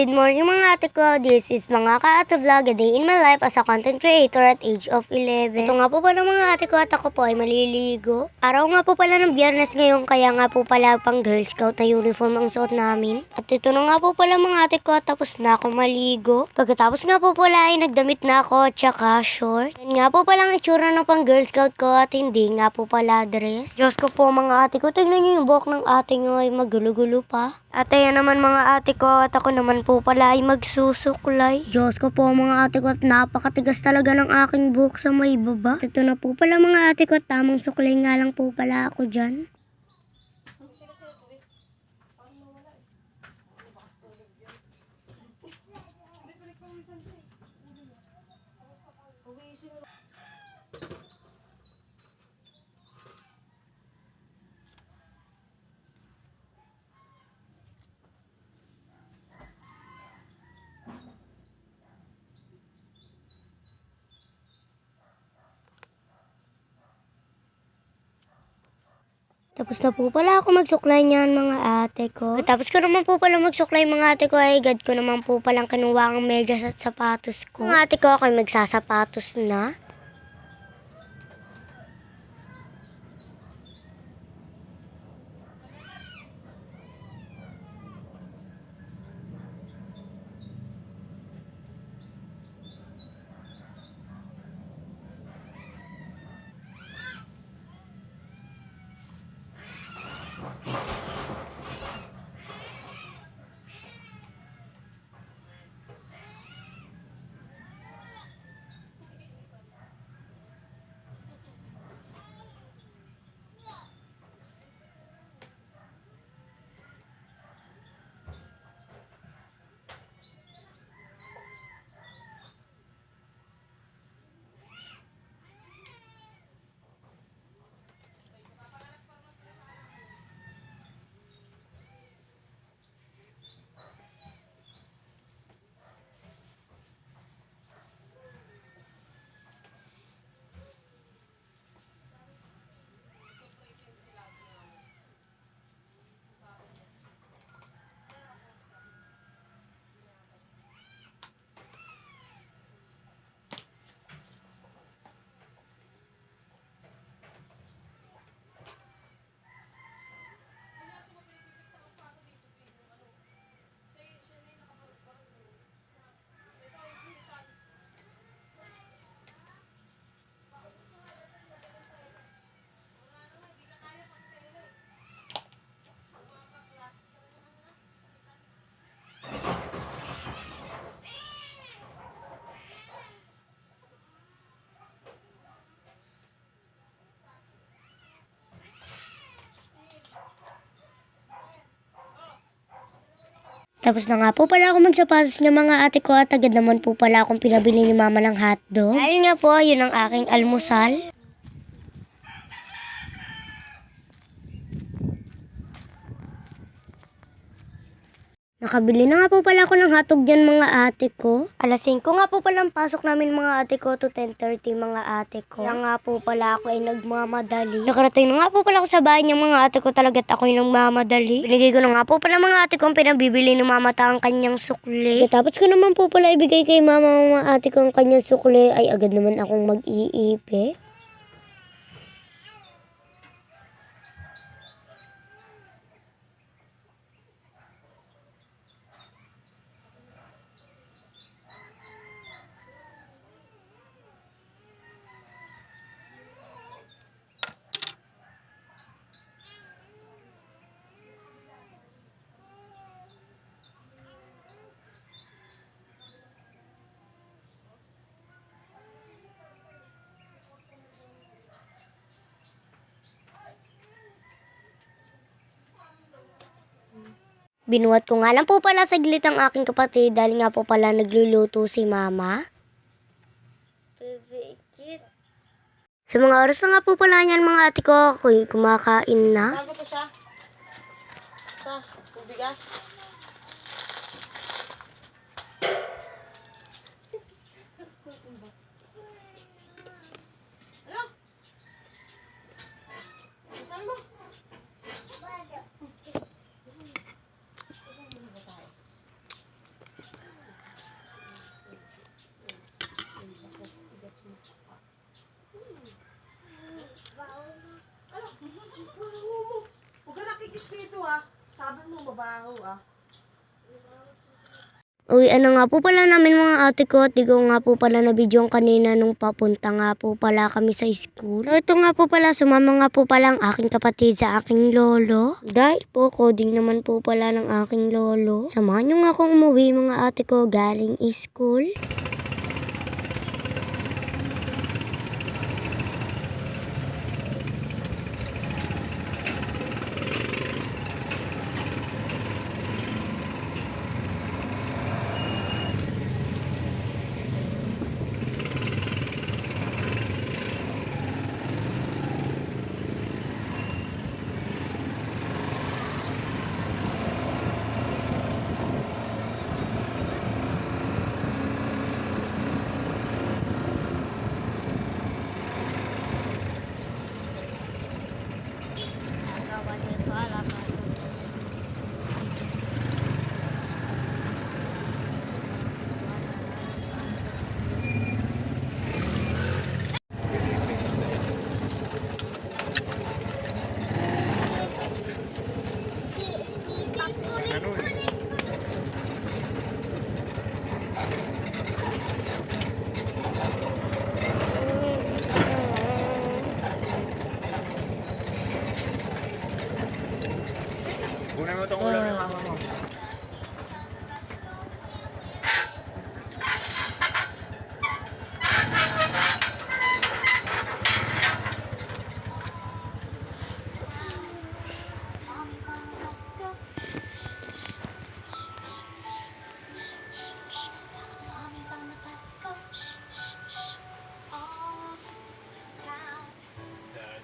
Good morning mga ate ko, this is mga ka-ate vlog, a day in my life as a content creator at age of 11. Ito nga po pala mga ate ko at ako po ay maliligo. Araw nga po pala ng Biyernes ngayon, kaya nga po pala pang Girl Scout na uniform ang suot namin. At ito na nga po pala mga ate ko, tapos na ako maligo. Pagkatapos nga po pala ay nagdamit na ako at saka short. Yan nga po pala ang itsura ng pang Girl Scout ko at hindi nga po pala dress. Diyos ko po mga ate ko, tignan nyo yung buhok ng ate nyo ay magulo-gulo pa. At ayan naman mga ate ko at ako naman po pala ay magsusuklay. Diyos ko po mga ate ko at napakatigas talaga ng aking buhok sa may baba. At ito na po pala mga ate ko at tamang suklay nga lang po pala ako dyan. Tapos na po pala ako magsuklay niyan mga ate ko. Tapos ko naman po pala magsuklay mga ate ko ay agad ko naman po palang kinuha ang medyas at sapatos ko. Mga ate ko ako ay magsasapatos na. Tapos na nga po pala ako magsapatos ng mga ate ko at agad naman po pala akong pinabili ni mama ng hotdog. Dahil nga po, yun ang aking almusal. Nakabili na nga po pala ako ng hotdog dyan mga ate ko. Alas 5 nga po pala ang pasok namin mga ate ko to 10:30 mga ate ko. Kaya nga po pala ako ay nagmamadali. Nakarating na nga po pala ako sa bahay ng mga ate ko talaga at ako ay nagmamadali. Binigay ko na nga po pala mga ate ko ang pinabibili ni mama ang kanyang sukli. Tapos ko naman po pala ibigay kay mama mga ate ko ang kanyang sukli ay agad naman akong mag-iipit. Binuhat ko nga lang po pala saglit ang aking kapatid dahil nga po pala nagluluto si mama. Sa mga oras na nga po pala niyan mga ate ko, ako'y kumakain na. Bago po siya. Ito, tubigas. Sabi mo, mabaho ah. Uy, ano nga po pala namin mga ate ko at di ko nga po pala na video kanina nung papunta nga po pala kami sa school. So ito nga po pala, sumama nga po pala ang aking kapatid sa aking lolo. Dahil po coding naman po pala ng aking lolo. Samahan nyo nga akong umuwi mga ate ko galing school. Kunin mo itong ulam ng mama mo.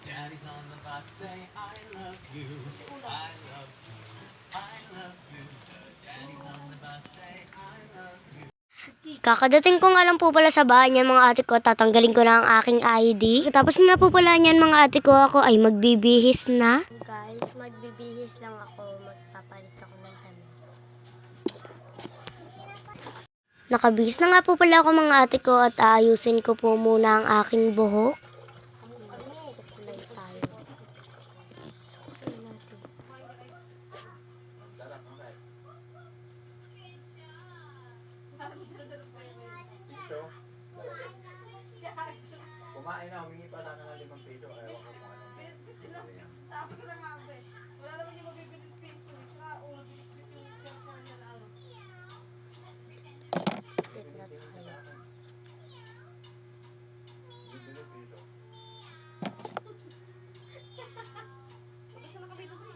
Daddy's on the bus, say I love you, I love you, I love you. The daddy's on the bus, say I love you. Kakadating ko nga lang po pala sa bahay niyan mga ate ko, tatanggalin ko na ang aking ID. Tapos nga po pala niyan mga ate ko, ako ay magbibihis na. Guys, magbibihis lang ako, magpapalit ako ng damit. Nakabihis na nga po pala ako mga ate ko at aayusin ko po muna ang aking buhok. Sukulay tayo. Sukulay natin. Ito. Kumain na, humingi pa lang ng 5 piso. Ayaw ko kung ano. Sabi ko na nga ba eh. Wala naman yung mabibili piso. Isa o mabibili yung piso na ano. Dito na tayo. Bibili piso. Basta na kami doon eh.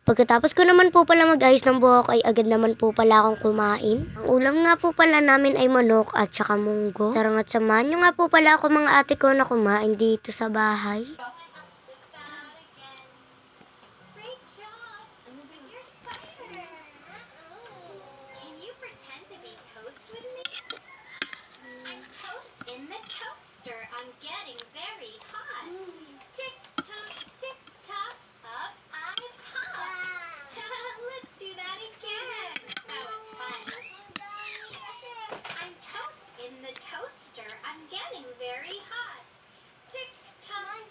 Pagkatapos ko naman po pala mag-ayos ng buhok ay agad naman po pala akong kumain. Ang ulam nga po pala namin ay manok at saka munggo. Sarang at samahan nyo nga po pala ako mga ate ko na kumain dito sa bahay. Great job! But you're spider! Can you pretend to be toast with me? I'm toast in the toaster. I'm getting very hot. Tick tock, up I popped. Let's do that again. That was fun. I'm toast in the toaster. I'm getting very hot. Tick tock,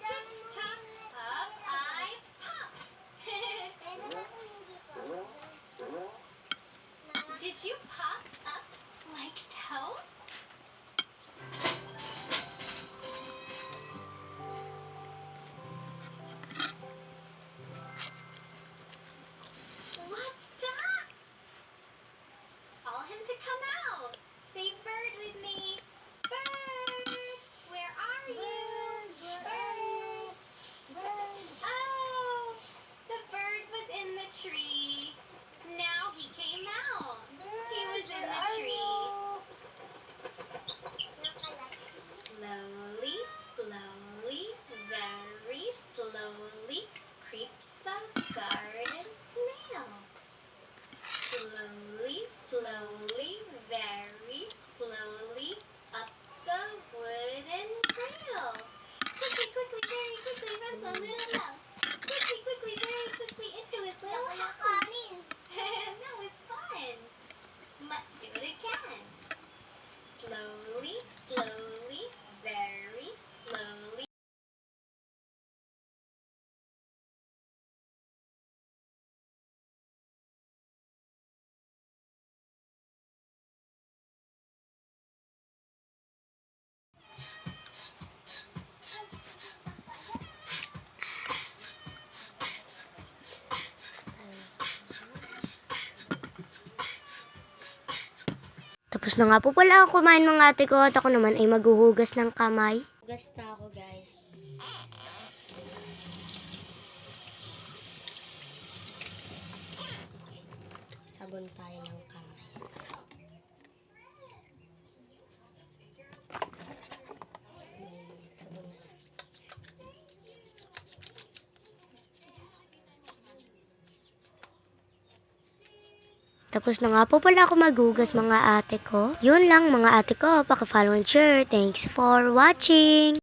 Tapos na nga po pala ako kumain mga ate ko at ako naman ay maghuhugas ng kamay. Hugas na ako guys. Sabon tayo ng kamay. Sabon. Tapos na nga po pala ako maghugas mga ate ko. Yun lang mga ate ko. Paki-follow and share. Thanks for watching!